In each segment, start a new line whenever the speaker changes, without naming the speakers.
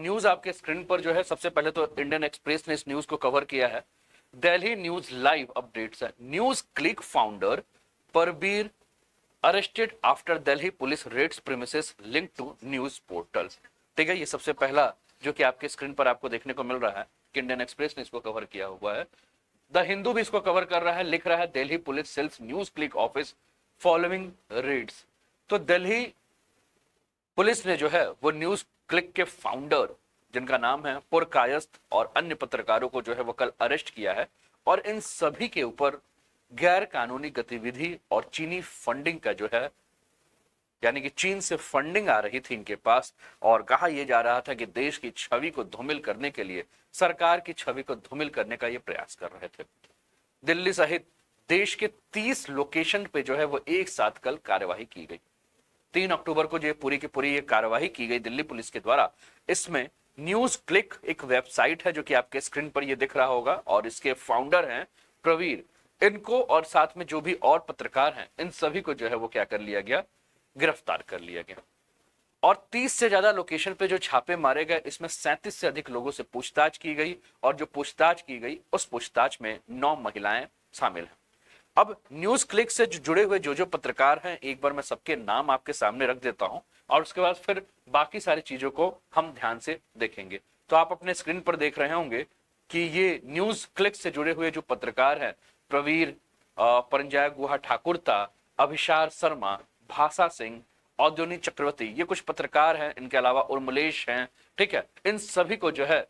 News आपके screen पर जो है, सबसे पहले तो इंडियन एक्सप्रेस ने इस न्यूज को कवर किया है। दिल्ली न्यूज लाइव अपडेट्स है। NewsClick founder Prabir arrested after Delhi police raids premises link to news portals. ठीक है, ये सबसे पहला जो कि आपके स्क्रीन पर आपको देखने को मिल रहा है कि इंडियन एक्सप्रेस ने इसको कवर किया हुआ है। द हिंदू भी इसको कवर कर रहा है, लिख रहा है Delhi police cells NewsClick office following raids. तो दिल्ली पुलिस ने जो है वो न्यूज क्लिक के फाउंडर जिनका नाम है पुरकायस्थ और अन्य पत्रकारों को जो है वो कल अरेस्ट किया है, और इन सभी के ऊपर गैर कानूनी गतिविधि और चीनी फंडिंग का जो है, यानी कि चीन से फंडिंग आ रही थी इनके पास, और कहा यह जा रहा था कि देश की छवि को धूमिल करने के लिए, सरकार की छवि को धूमिल करने का ये प्रयास कर रहे थे। दिल्ली सहित देश के 30 लोकेशन पे जो है वो एक साथ कल कार्यवाही की गई। 3 अक्टूबर को जो पूरी की पूरी ये कार्यवाही की गई दिल्ली पुलिस के द्वारा। इसमें न्यूज क्लिक एक वेबसाइट है जो कि आपके स्क्रीन पर ये दिख रहा होगा, और इसके फाउंडर हैं प्रवीर। इनको और साथ में जो भी और पत्रकार हैं, इन सभी को जो है वो क्या कर लिया गया, गिरफ्तार कर लिया गया। और 30 से ज्यादा लोकेशन पे जो छापे मारे गए, इसमें 37 से अधिक लोगों से पूछताछ की गई, और जो पूछताछ की गई उस पूछताछ में 9 महिलाएं शामिल हैं। अब न्यूज क्लिक से जुड़े हुए जो पत्रकार हैं, एक बार मैं सबके नाम आपके सामने रख देता हूं, और उसके बाद फिर बाकी सारी चीजों को हम ध्यान से देखेंगे। तो आप अपने स्क्रीन पर देख रहे होंगे कि ये न्यूज क्लिक से जुड़े हुए जो पत्रकार हैं, प्रवीर, परंजय गुहा ठाकुरता, अभिशार शर्मा, भाषा सिंह, औद्योनिक चक्रवर्ती, ये कुछ पत्रकार हैं। इनके अलावा उर्मलेश हैं। ठीक है, इन सभी को जो है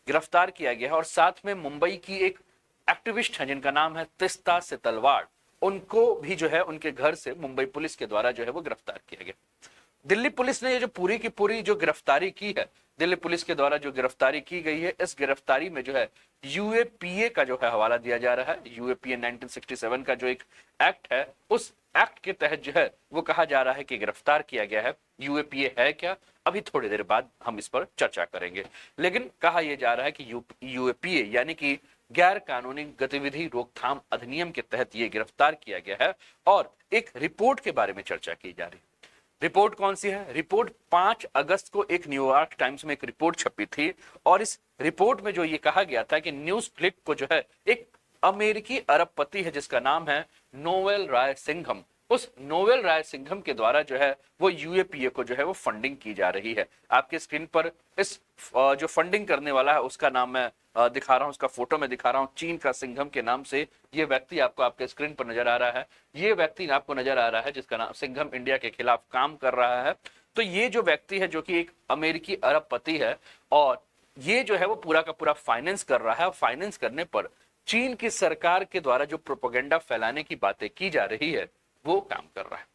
गिरफ्तार किया गया है। और साथ में मुंबई की एक एक्टिविस्ट है जिनका नाम है तिस्ता सेतलवाड़, उनको भी जो है उनके घर से मुंबई पुलिस के द्वारा जो है वो गिरफ्तार किया गया। दिल्ली पुलिस ने ये जो पूरी की पूरी जो गिरफ्तारी की है, दिल्ली पुलिस के द्वारा जो गिरफ्तारी की गई है, इस गिरफ्तारी में जो है यूएपीए का जो है हवाला दिया जा रहा है। यूएपीए 1967 का जो एक एक्ट है, उस एक्ट के तहत जो है वो कहा जा रहा है कि गिरफ्तार किया गया है। यूएपीए है क्या, अभी थोड़ी देर बाद हम इस पर चर्चा करेंगे। लेकिन कहा यह जा रहा है कि यूएपीए यानी कि गैर कानूनी गतिविधि रोकथाम अधिनियम के तहत ये गिरफ्तार किया गया है। और एक रिपोर्ट के बारे में चर्चा की जा रही है। रिपोर्ट कौन सी है? रिपोर्ट 5 अगस्त को एक न्यूयॉर्क टाइम्स में एक रिपोर्ट छपी थी, और इस रिपोर्ट में जो ये कहा गया था कि न्यूज क्लिक को जो है एक अमेरिकी अरबपति है जिसका नाम है नोवेल राय सिंघम, उस नोवेल राय सिंघम के द्वारा जो है वो यूएपीए को जो है वो फंडिंग की जा रही है। आपके स्क्रीन पर इस जो फंडिंग करने वाला है उसका नाम मैं दिखा रहा हूं, उसका फोटो में दिखा रहा हूं। चीन का सिंघम के नाम से ये व्यक्ति आपको आपके स्क्रीन पर नजर आ रहा है। ये व्यक्ति आपको नजर आ रहा है जिसका नाम सिंघम इंडिया के खिलाफ काम कर रहा है। तो ये जो व्यक्ति है जो कि एक अमेरिकी अरबपति है, और ये जो है वो पूरा का पूरा फाइनेंस कर रहा है। फाइनेंस करने पर चीन की सरकार के द्वारा जो प्रोपेगेंडा फैलाने की बातें की जा रही है वो काम कर रहा है।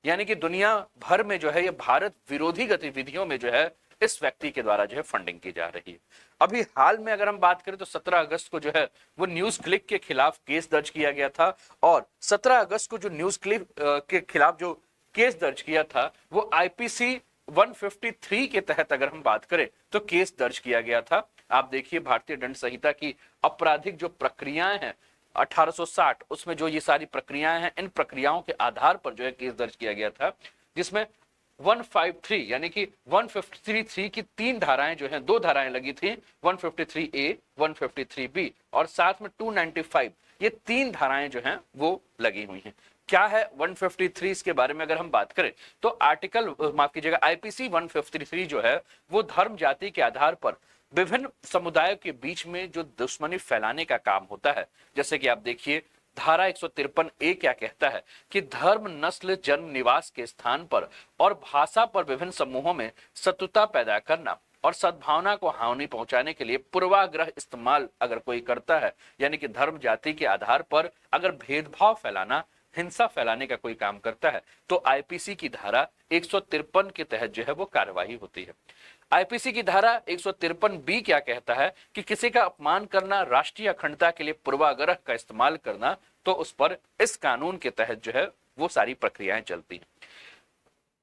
यानी कि दुनिया भर में जो है ये भारत विरोधी गतिविधियों में जो है इस व्यक्ति के द्वारा जो है फंडिंग की जा रही है। अभी हाल में अगर हम बात करें तो 17 अगस्त को जो है वो न्यूज क्लिक के खिलाफ केस दर्ज किया गया था, और 17 अगस्त को जो न्यूज क्लिक के खिलाफ जो केस दर्ज किया था वो आईपीसी 153 के तहत अगर हम बात करें तो केस दर्ज किया गया था। आप देखिए भारतीय दंड संहिता की आपराधिक जो प्रक्रियाएं हैं 1860, उसमें जो ये सारी प्रक्रियाएं हैं, इन प्रक्रियाओं के आधार पर जो है केस दर्ज किया गया था, जिसमें 153 यानी कि 153 की 3 धाराएं जो हैं, 2 धाराएं लगी थी, 153A 153B और साथ में 295, ये 3 धाराएं जो हैं वो लगी हुई हैं। क्या है 153? इसके बारे में अगर हम बात करें तो आर्टिकल माफ कीजिएगा आईपीसी 153 जो है वो धर्म जाति के आधार पर विभिन्न समुदायों के बीच में जो दुश्मनी फैलाने का काम होता है। जैसे कि आप देखिए धारा 153A क्या कहता है कि धर्म, नस्ल, जन्म, निवास के स्थान पर और भाषा पर विभिन्न समूहों में शत्रुता पैदा करना और सद्भावना को हानि पहुंचाने के लिए पूर्वाग्रह इस्तेमाल अगर कोई करता है, यानी कि धर्म जाति के आधार पर अगर भेदभाव फैलाना, हिंसा फैलाने का कोई काम करता है तो आईपीसी की धारा 153 के तहत जो है वो कार्यवाही होती है। आईपीसी की धारा 153B क्या कहता है कि किसी का अपमान करना, राष्ट्रीय अखंडता के लिए पूर्वाग्रह का इस्तेमाल करना, तो उस पर इस कानून के तहत जो है वो सारी प्रक्रियाएं चलती हैं।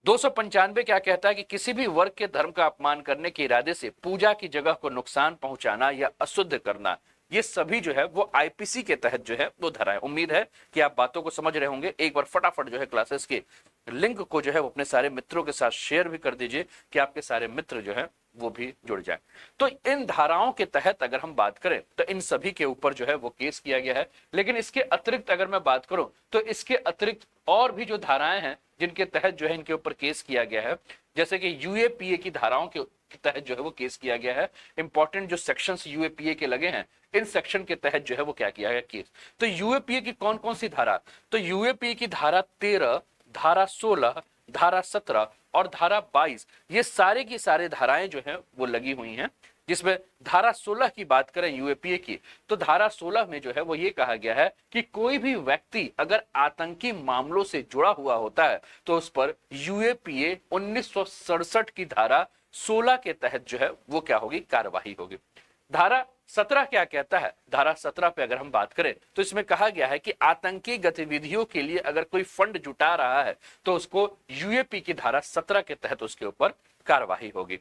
295 क्या कहता है कि किसी भी वर्ग के धर्म का अपमान करने के इरादे से पूजा की जगह को नुकसान पहुंचाना या अशुद्ध करना, ये सभी जो है वो आईपीसी के तहत जो है वो धाराएं। उम्मीद है कि आप बातों को समझ रहे होंगे। एक बार फटाफट जो है क्लासेस के लिंक को जो है वो अपने सारे मित्रों के साथ शेयर भी कर दीजिए कि आपके सारे मित्र जो है वो भी जुड़ जाए। तो इन धाराओं के तहत अगर हम बात करें तो इन सभी के ऊपर जो है वो केस किया गया है। लेकिन इसके अतिरिक्त अगर मैं बात करूं तो इसके अतिरिक्त और भी जो धाराएं हैं जिनके तहत जो है इनके ऊपर केस किया गया है, जैसे कि यूएपीए की धाराओं के तहत जो है वो केस किया गया है। इंपॉर्टेंट जो सेक्शंस यूएपीए के लगे हैं, इन सेक्शन के तहत जो है वो क्या किया गया केस। तो यूएपीए की कौन कौन सी धारा, तो यूएपीए की धारा 13, धारा 16, धारा 17 और धारा 22, ये सारे की सारे धाराएं जो है वो लगी हुई हैं। जिसमें धारा 16 की बात करें यूएपीए की, तो धारा 16 में जो है वो ये कहा गया है कि कोई भी व्यक्ति अगर आतंकी मामलों से जुड़ा हुआ होता है तो उस पर यूएपीए 1967 की धारा 16 के तहत जो है वो क्या होगी, कार्यवाही होगी। धारा 17 क्या कहता है, धारा 17 पे अगर हम बात करें तो इसमें कहा गया है कि आतंकी गतिविधियों के लिए अगर कोई फंड जुटा रहा है तो उसको यूएपी की धारा 17 के तहत उसके ऊपर कार्यवाही होगी।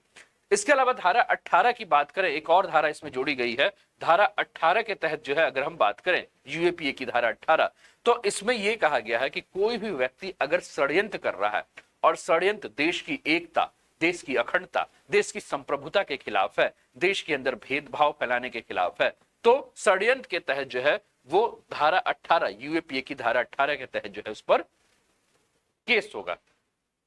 इसके अलावा धारा 18 की बात करें, एक और धारा इसमें जोड़ी गई है, धारा 18 के तहत जो है अगर हम बात करें यूएपीए की धारा 18, तो इसमें यह कहा गया है कि कोई भी व्यक्ति अगर षड्यंत्र कर रहा है और षड्यंत्र देश की एकता, देश की अखंडता, देश की संप्रभुता के खिलाफ है, देश के अंदर भेदभाव फैलाने के खिलाफ है, तो षड्यंत्र के तहत जो है वो धारा 18 यूएपीए की धारा 18 के तहत जो है उस पर केस होगा।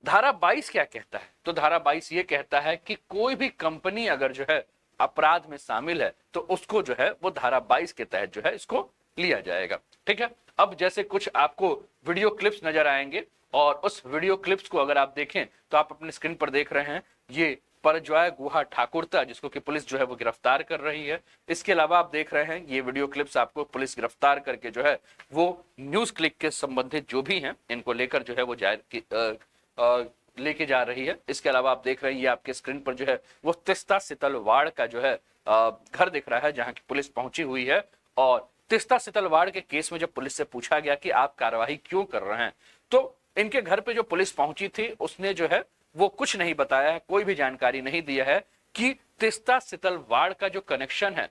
धारा 22 क्या कहता है, तो धारा 22 ये कहता है कि कोई भी कंपनी अगर जो है अपराध में शामिल है तो उसको जो है वो धारा 22 के तहत जो है इसको लिया जाएगा। ठीक है, अब जैसे कुछ आपको वीडियो क्लिप्स नजर आएंगे और उस वीडियो क्लिप्स को अगर आप देखें तो आप अपने स्क्रीन पर देख रहे हैं ये परजॉय गुहा ठाकुरता, जिसको कि पुलिस जो है वो गिरफ्तार कर रही है। इसके अलावा आप देख रहे हैं ये वीडियो क्लिप्स आपको पुलिस गिरफ्तार करके जो है वो न्यूज क्लिक के संबंधित जो भी हैं इनको लेकर जो है वो लेके जा रही है। इसके अलावा आप देख रहे हैं ये आपके स्क्रीन पर जो है वो तिस्ता सितलवाड़ का जो है घर दिख रहा है जहां की पुलिस पहुंची हुई है। और तिस्ता सितलवाड़ के केस में जब पुलिस से पूछा गया कि आप कार्रवाई क्यों कर रहे हैं, तो इनके घर पे जो पुलिस पहुंची थी उसने जो है वो कुछ नहीं बताया है, कोई भी जानकारी नहीं दिया है कि तिस्ता सितलवाड़ का जो कनेक्शन है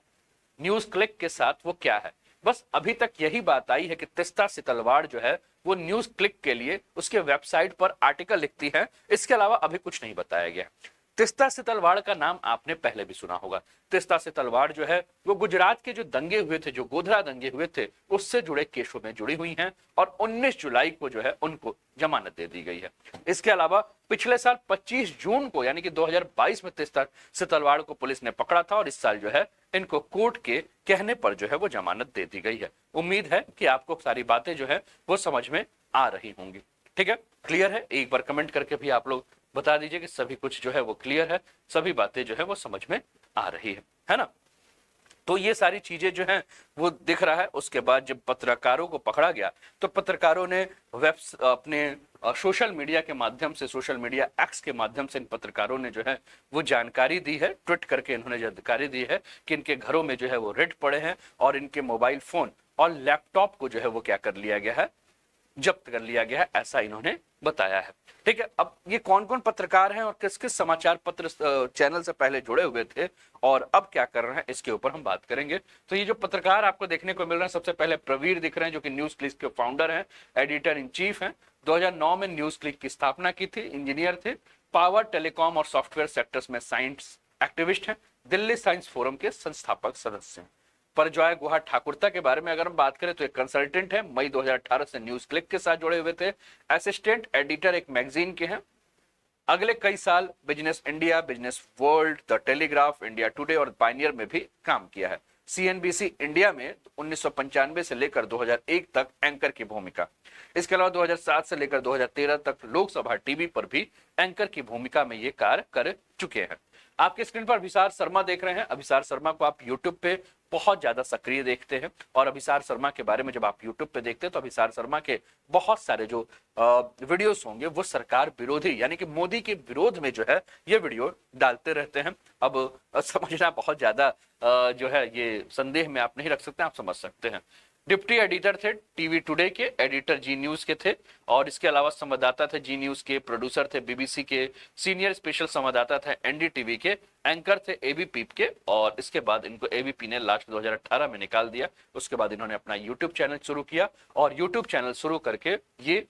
न्यूज क्लिक के साथ वो क्या है। बस अभी तक यही बात आई है कि तिस्ता सितलवाड़ जो है वो न्यूज क्लिक के लिए उसके वेबसाइट पर आर्टिकल लिखती है, इसके अलावा अभी कुछ नहीं बताया गया। तिस्ता सितलवाड़ का नाम आपने पहले भी सुना होगा। तिस्ता सितलवाड़ जो है वो गुजरात के जो दंगे हुए थे, जो गोधरा दंगे हुए थे, उससे जुड़े केसों में जुड़ी हुई हैं और 19 जुलाई को जो है उनको जमानत दे दी गई है। इसके अलावा पिछले साल 25 जून को यानी कि 2022 में तिस्ता सितलवाड़ को पुलिस ने पकड़ा था और इस साल जो है इनको कोर्ट के कहने पर जो है वो जमानत दे दी गई है। उम्मीद है कि आपको सारी बातें जो है वो समझ में आ रही होंगी। ठीक है, क्लियर है? एक बार कमेंट करके भी आप लोग बता दीजिए कि सभी कुछ जो है वो क्लियर है, सभी बातें जो है वो समझ में आ रही है ना। तो ये सारी चीजें जो हैं वो दिख रहा है। उसके बाद जब पत्रकारों को पकड़ा गया तो पत्रकारों ने अपने सोशल मीडिया के माध्यम से, सोशल मीडिया एक्स के माध्यम से इन पत्रकारों ने जो है वो जानकारी दी है, ट्वीट करके इन्होंने जानकारी दी है कि इनके घरों में जो है वो रेड पड़े हैं और इनके मोबाइल फोन और लैपटॉप को जो है वो क्या कर लिया गया है, जब्त कर लिया गया है, ऐसा इन्होंने बताया है। ठीक है, अब ये कौन कौन पत्रकार हैं और किस किस समाचार पत्र चैनल से पहले जुड़े हुए थे और अब क्या कर रहे हैं, इसके ऊपर हम बात करेंगे। तो ये जो पत्रकार आपको देखने को मिल रहे हैं, सबसे पहले प्रवीर दिख रहे हैं जो कि न्यूज क्लिक के फाउंडर हैं, एडिटर इन चीफ हैं। 2009 में न्यूज क्लिक की स्थापना की थी, इंजीनियर थे, पावर, टेलीकॉम और सॉफ्टवेयर सेक्टर्स में साइंस एक्टिविस्ट हैं, दिल्ली साइंस फोरम के संस्थापक सदस्य हैं। परजॉय गुहा ठाकुरता के बारे में अगर हम बात करें तो एक कंसल्टेंट है, मई 2018 से न्यूज क्लिक के साथ जुड़े हुए थे, असिस्टेंट एडिटर एक मैगजीन के हैं। अगले कई साल business India, business world, the telegraph, India today और पायनियर में भी काम किया है। सीएनबीसी इंडिया में 1995 से लेकर 2001 तक एंकर की भूमिका। इसके अलावा 2007 से लेकर 2013 तक लोकसभा टीवी पर भी एंकर की भूमिका में ये कार्य कर चुके हैं। आपके स्क्रीन पर अभिसार शर्मा देख रहे हैं। अभिसार शर्मा को आप यूट्यूब पे बहुत ज्यादा सक्रिय देखते हैं और अभिसार शर्मा के बारे में जब आप यूट्यूब पे देखते हैं तो अभिसार शर्मा के बहुत सारे जो वीडियोस होंगे वो सरकार विरोधी यानी कि मोदी के विरोध में जो है ये वीडियो डालते रहते हैं। अब समझना बहुत ज्यादा जो है ये संदेह में आप नहीं रख सकते, आप समझ सकते हैं। डिप्टी एडिटर थे टीवी टुडे के, एडिटर जी न्यूज के थे और इसके अलावा संवाददाता थे जी न्यूज के, प्रोड्यूसर थे बीबीसी के, सीनियर स्पेशल संवाददाता थे एनडीटीवी के, एंकर थे एबीपी के और इसके बाद इनको एबीपी ने लास्ट 2018 में निकाल दिया। उसके बाद इन्होंने अपना यूट्यूब चैनल शुरू किया और यूट्यूब चैनल शुरू करके ये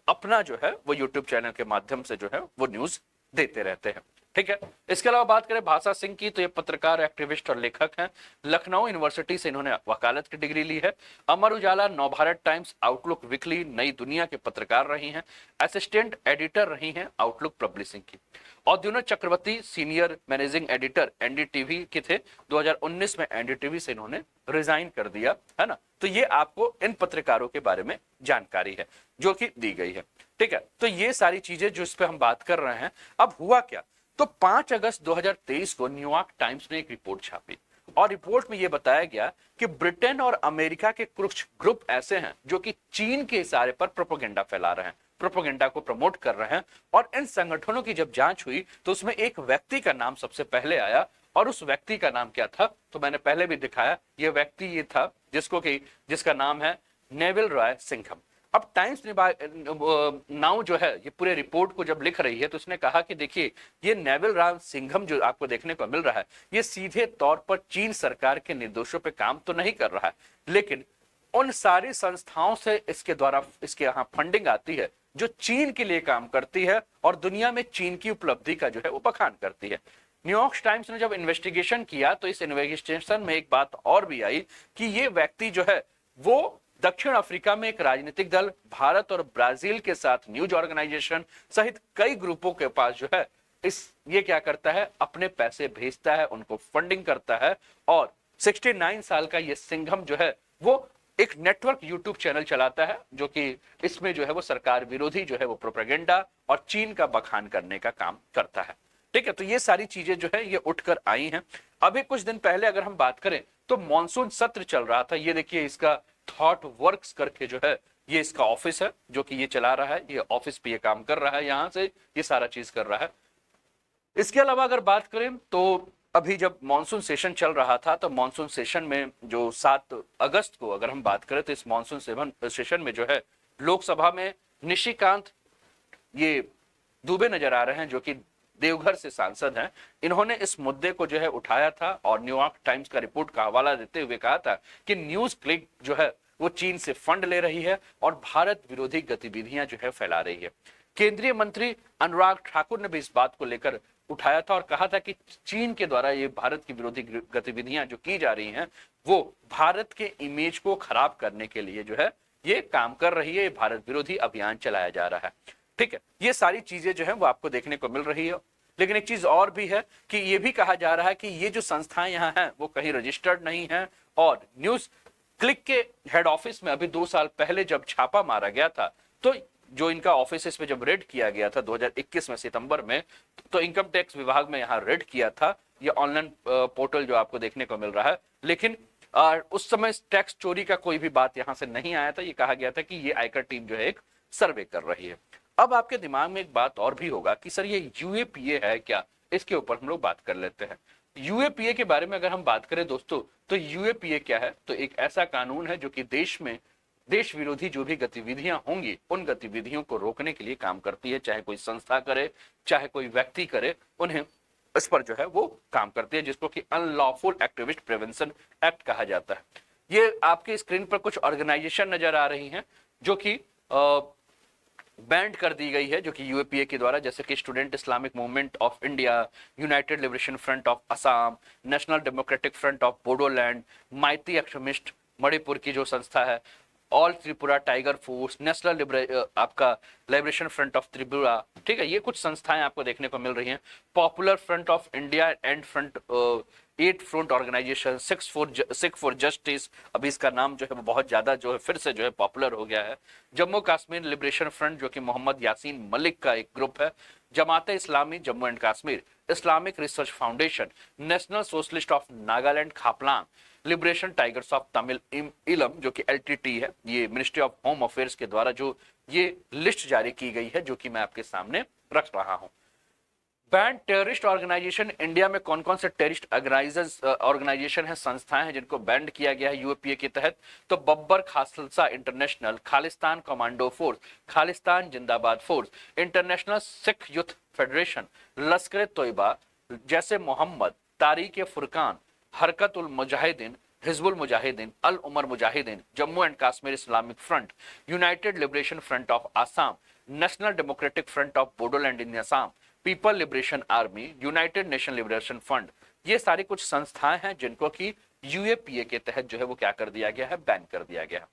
अपना जो है वो यूट्यूब चैनल के माध्यम से जो है वो न्यूज देते रहते हैं। ठीक है, इसके अलावा बात करें भाषा सिंह की, तो ये पत्रकार, एक्टिविस्ट और लेखक हैं। लखनऊ यूनिवर्सिटी से इन्होंने वकालत की डिग्री ली है। Amar Ujala, Navbharat times, outlook weekly, नई दुनिया के पत्रकार रही हैं। असिस्टेंट एडिटर रही हैं आउटलुक पब्लिशिंग की। औद्योनिक चक्रवर्ती सीनियर मैनेजिंग एडिटर एनडीटीवी के थे। 2019 में एनडीटीवी से इन्होंने रिजाइन कर दिया, है ना। तो ये आपको इन पत्रकारों के बारे में जानकारी है जो कि दी गई है। ठीक है, तो ये सारी चीजें जो इस पे हम बात कर रहे हैं। अब हुआ क्या, तो 5 अगस्त 2023 को न्यूयॉर्क टाइम्स ने एक रिपोर्ट छापी और रिपोर्ट में यह बताया गया कि ब्रिटेन और अमेरिका के कुछ ग्रुप ऐसे हैं जो कि चीन के इशारे पर प्रोपेगेंडा फैला रहे हैं, प्रोपेगेंडा को प्रमोट कर रहे हैं। और इन संगठनों की जब जांच हुई तो उसमें एक व्यक्ति का नाम सबसे पहले आया, और उस व्यक्ति का नाम क्या था, तो मैंने पहले भी दिखाया। यह व्यक्ति ये था जिसका नाम है नेविल रॉय सिंघम। अब टाइम्स नाउ जो है ये पूरे रिपोर्ट को जब लिख रही है तो उसने कहा कि देखिए, ये नेविल रॉय सिंघम जो आपको देखने को मिल रहा है, ये सीधे तौर पर चीन सरकार के निर्देशों पे काम तो नहीं कर रहा है, लेकिन उन सारी संस्थाओं से इसके द्वारा इसके यहाँ फंडिंग आती है जो चीन के लिए काम करती है और दुनिया में चीन की उपलब्धि का जो है वो बखान करती है। न्यूयॉर्क टाइम्स ने जब इन्वेस्टिगेशन किया तो इस इन्वेस्टिगेशन में एक बात और भी आई कि ये व्यक्ति जो है वो दक्षिण अफ्रीका में एक राजनीतिक दल, भारत और ब्राजील के साथ न्यूज ऑर्गेनाइजेशन सहित कई ग्रुपों के पास जो है ये क्या करता है, अपने पैसे भेजता है, उनको फंडिंग करता है। और 69 साल का ये सिंघम जो है वो एक नेटवर्क यूट्यूब चैनल चलाता है जो कि इसमें जो है वो सरकार विरोधी जो है वो प्रोपेगेंडा और चीन का बखान करने का काम करता है। ठीक है, तो ये सारी चीजें जो है ये उठकर आई हैं। अभी कुछ दिन पहले अगर हम बात करें तो मॉनसून सत्र चल रहा था। ये देखिए, इसका थॉट वर्क्स करके जो है ये इसका ऑफिस है जो कि ये चला रहा है, ये ऑफिस पे ये काम कर रहा है, यहां से ये सारा चीज कर रहा है। इसके अलावा अगर बात करें तो अभी जब मॉनसून सेशन चल रहा था तो मॉनसून सेशन में जो 7 अगस्त को अगर हम बात करें तो इस मॉनसून सेशन में जो है लोकसभा में निशिकांत ये दुबे नजर आ रहे हैं जो कि देवघर से सांसद हैं। इन्होंने इस मुद्दे को जो है उठाया था और न्यूयॉर्क टाइम्स का रिपोर्ट का हवाला देते हुए कहा था कि न्यूज क्लिक जो है वो चीन से फंड ले रही है और भारत विरोधी गतिविधियां जो है फैला रही है। केंद्रीय मंत्री अनुराग ठाकुर ने भी इस बात को लेकर उठाया था और कहा था कि चीन के द्वारा ये भारत की विरोधी गतिविधियां जो की जा रही हैं वो भारत के इमेज को खराब करने के लिए जो है ये काम कर रही है, भारत विरोधी अभियान चलाया जा रहा है। ठीक है, ये सारी चीजें जो है वो आपको देखने को मिल रही है। लेकिन एक चीज और भी है कि ये भी कहा जा रहा है कि ये जो संस्थाएं यहाँ हैं वो कहीं रजिस्टर्ड नहीं है। और न्यूज क्लिक के हेड ऑफिस में अभी 2 साल पहले जब छापा मारा गया था तो जो इनका ऑफिस इस पे जब रेड किया गया था 2021 में सितंबर में, तो इनकम टैक्स विभाग में यहाँ रेड किया था। ये ऑनलाइन पोर्टल जो आपको देखने को मिल रहा है, लेकिन उस समय टैक्स चोरी का कोई भी बात यहाँ से नहीं आया था। ये कहा गया था कि ये आयकर टीम जो है एक सर्वे कर रही है। अब आपके दिमाग में एक बात और भी होगा कि सर ये यूएपीए है क्या, इसके ऊपर हम लोग बात कर लेते हैं। यूएपीए के बारे में अगर हम बात करें दोस्तों तो यूएपीए क्या है, तो एक ऐसा कानून है जो कि देश में देश विरोधी जो भी गतिविधियां होंगी उन गतिविधियों को रोकने के लिए काम करती है। चाहे कोई संस्था करे चाहे कोई व्यक्ति करे, उन्हें इस पर जो है वो काम करती है, जिसको कि अनलॉफुल एक्टिविस्ट प्रिवेंशन एक्ट कहा जाता है। ये आपके स्क्रीन पर कुछ ऑर्गेनाइजेशन नजर आ रही हैं जो कि बैंड कर दी गई है जो कि यूएपीए के द्वारा, जैसे कि student Islamic movement of India, united liberation front of Assam, national democratic front of Bodoland, Meitei extremist Manipur की जो संस्था है, all Tripura tiger force, national आपका लिबरेशन फ्रंट ऑफ त्रिपुरा। ठीक है, ये कुछ संस्थाएं आपको देखने को मिल रही हैं। Popular front of India and front 8 front organization, Sikh for justice, अभी इसका नाम जो है वो बहुत ज्यादा जो है फिर से जो है पॉपुलर हो गया है। जम्मू कश्मीर लिबरेशन फ्रंट जो कि मोहम्मद यासीन मलिक का एक ग्रुप है। Jamaat Islami Jammu and Kashmir, Islamic research foundation, national socialist of Nagaland Khaplang, liberation tigers of Tamil Eelam जो कि एलटीटी है। ये मिनिस्ट्री ऑफ होम अफेयर्स के द्वारा जो ये लिस्ट जारी की गई है जो कि मैं आपके सामने रख रहा हूं। बैंड टेररिस्ट ऑर्गेनाइजेशन, इंडिया में कौन कौन से टेररिस्ट ऑर्गेनाइजेशन है, संस्थाएं हैं जिनको बैंड किया गया है यूएपीए के तहत, तो Babbar Khalsa international, Khalistan commando force, Khalistan Zindabad force, international Sikh youth federation, Lashkar Toiba, जैसे Mohammad, Tariq Furqan, Harkat ul Mujahideen, Hizbul Mujahideen, Al Umar Mujahideen, Jammu and Kashmir Islamic front, united liberation front of Assam, national democratic front of Bodoland in Assam, people liberation army, united nation liberation fund, ये सारी कुछ संस्थाएं हैं जिनको कि यूएपीए के तहत जो है वो क्या कर दिया गया है, बैन कर दिया गया है।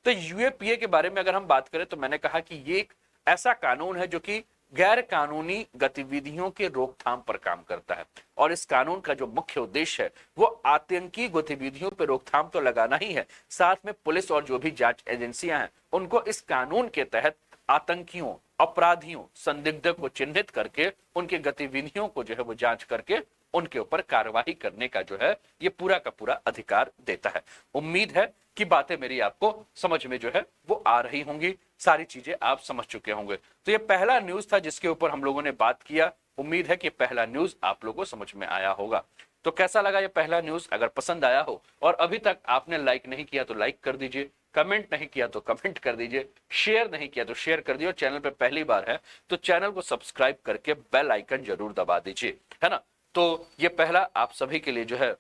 तो यूएपीए के बारे में अगर हम बात करें तो मैंने कहा कि ये एक ऐसा कानून है जो कि गैर कानूनी गतिविधियों के रोकथाम पर काम करता है, और इस कानून का जो मुख्य उद्देश्य है वो आतंकी गतिविधियों पर रोकथाम तो लगाना ही है, साथ में पुलिस और जो भी जांच एजेंसियां हैं उनको इस कानून के तहत आतंकियों, अपराधियों, संदिग्ध को चिन्हित करके उनकी गतिविधियों को जो है वो जांच करके उनके ऊपर कार्रवाई करने का जो है ये पूरा का पूरा अधिकार देता है। उम्मीद है कि बातें मेरी आपको समझ में जो है वो आ रही होंगी, सारी चीजें आप समझ चुके होंगे। तो ये पहला न्यूज था जिसके ऊपर हम लोगों ने बात किया। उम्मीद है कि पहला न्यूज आप लोगों को समझ में आया होगा। तो कैसा लगा ये पहला न्यूज? अगर पसंद आया हो और अभी तक आपने लाइक नहीं किया तो लाइक कर दीजिए, कमेंट नहीं किया तो कमेंट कर दीजिए, शेयर नहीं किया तो शेयर कर दीजिए, और चैनल पे पहली बार है तो चैनल को सब्सक्राइब करके बेल आइकन जरूर दबा दीजिए, है ना। तो ये पहला आप सभी के लिए जो है